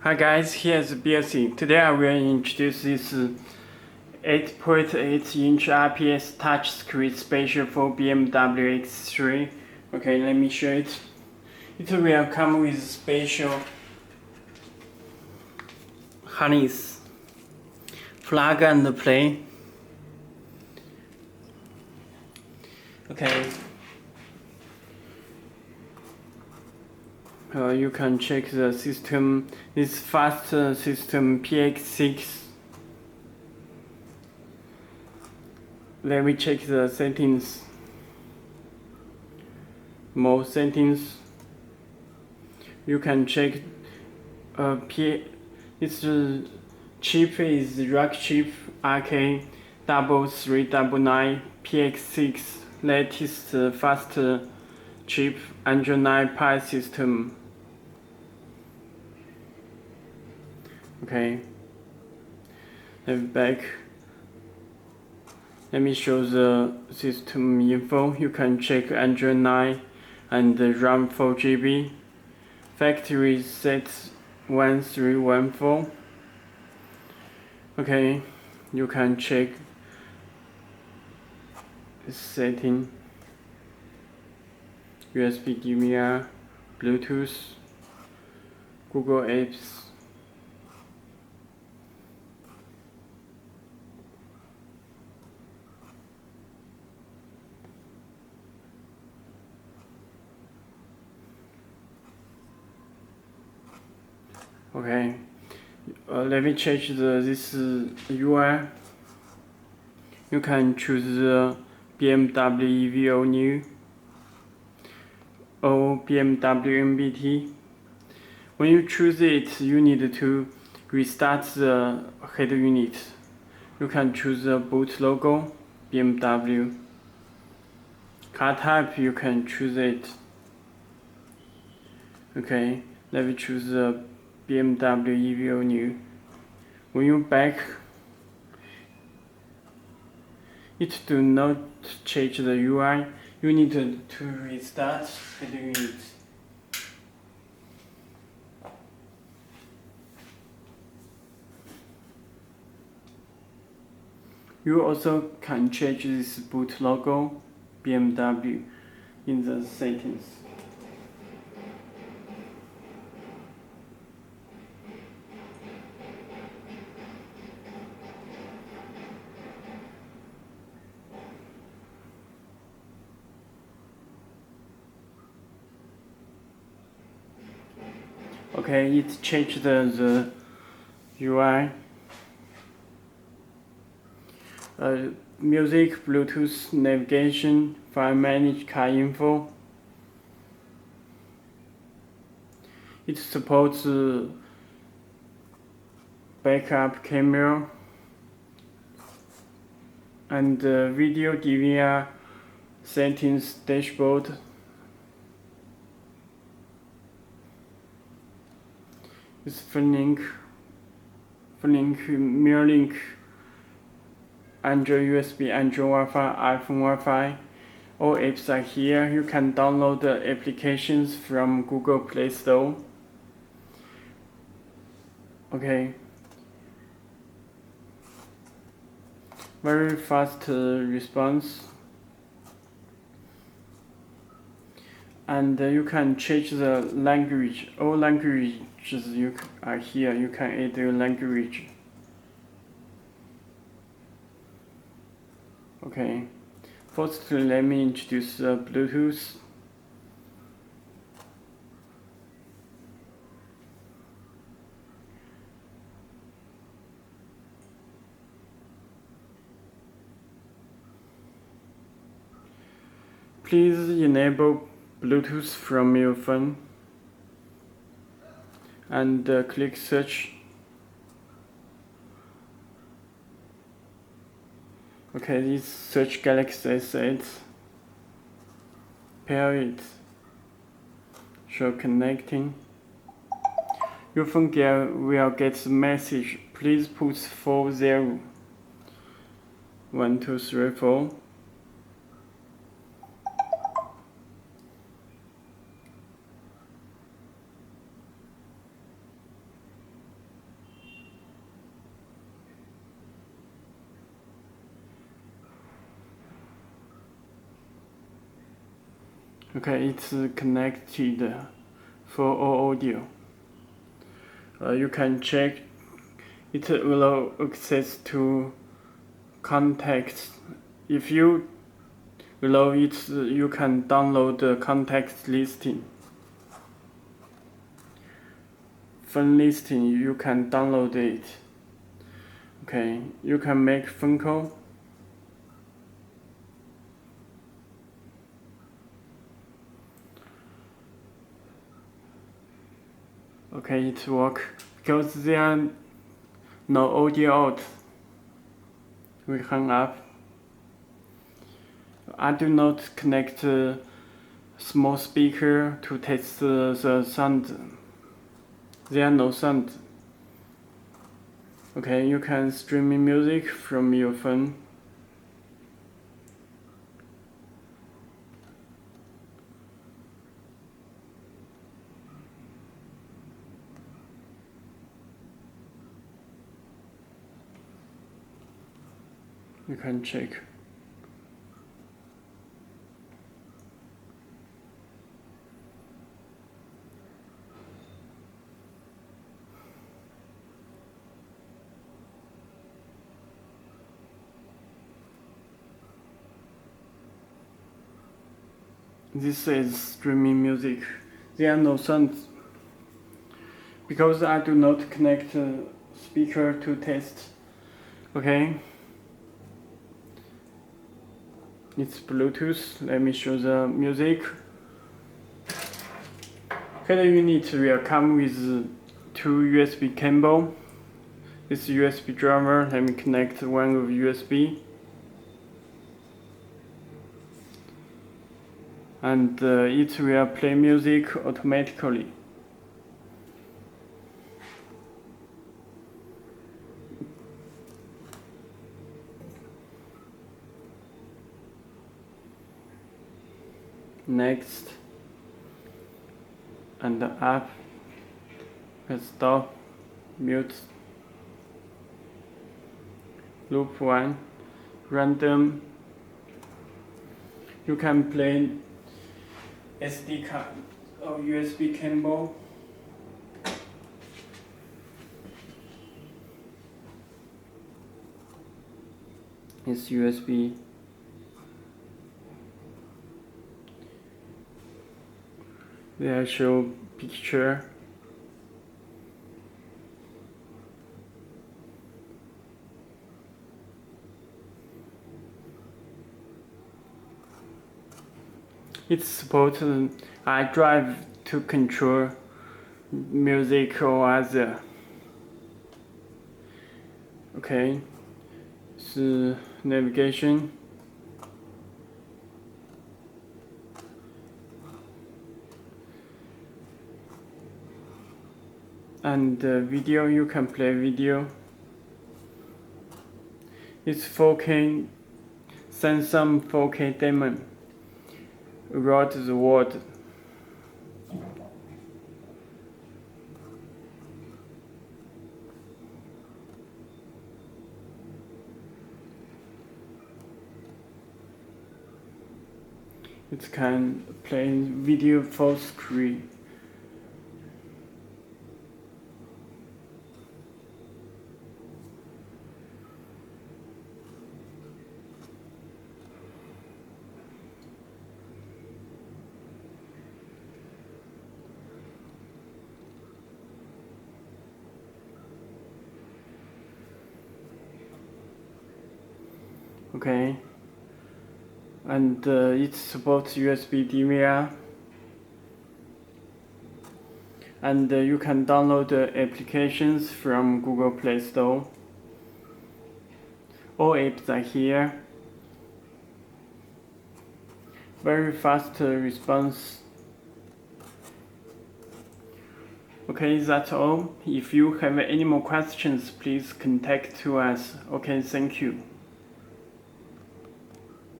Hi guys, here's Belsee. Today I will introduce this 8.8-inch IPS touchscreen special for BMW X3. Okay, let me show it. It will come with special harness, plug and play. Okay. You can check the system. This fast system PX6. Let me check the settings. More settings. You can check its chip is rack chip RK399 PX6 latest fast chip Android 9 Pie system. Okay. Let me back. Let me show the system info. You can check Android 9 and RAM 4GB. Factory set 1314. Okay, you can check setting. USB DVR, Bluetooth, Google Apps. Okay, let me change this UI. You can choose the BMW EV or new or BMW NBT. When you choose it, you need to restart the head unit. You can choose the boot logo, BMW. Car type, you can choose it. Okay, let me choose the BMW EV or new. When you back, it do not change the UI. You need to restart head unit. You also can change this boot logo, BMW, in the settings. Okay, it changed the UI. Music, Bluetooth, navigation, file manage, car info. It supports backup camera and video DVR settings dashboard. It's Link, Mirror Link, Android USB, Android Wi-Fi, iPhone Wi-Fi. All apps are here. You can download the applications from Google Play Store. Okay. Very fast response. And you can change the language. All languages you are here. You can add your language. Okay. First, let me introduce Bluetooth. Please enable Bluetooth from your phone and click search. Okay, this search Galaxy S8. Pair it. Show connecting. Your phone will get a message. Please put 40. 1, 2, 3, 4. Okay, it's connected for all audio. You can check it will access to contacts. If you below it, you can download the contact listing. Phone listing, you can download it. Okay, you can make phone call. Okay, it works because there are no audio out. We hang up. I do not connect a small speaker to test the sound. There are no sound. Okay, you can stream music from your phone. You can check. This is streaming music. There are no sounds because I do not connect a speaker to test. Okay. It's Bluetooth. Let me show the music. Header unit will come with two USB cable. This USB driver. Let me connect one of USB. And it will play music automatically. Next, and the app will stop, mute, loop 1, random. You can play SD card or USB cable. It's USB. There show picture. It supports iDrive to control music or other. Okay, so navigation. And video, you can play video. It's 4K, Samsung 4K demo. Around the world. It can play video full screen. Okay, and it supports USB DVR, and you can download applications from Google Play Store. All apps are here. Very fast response. Okay, that's all. If you have any more questions, please contact to us. Okay, thank you.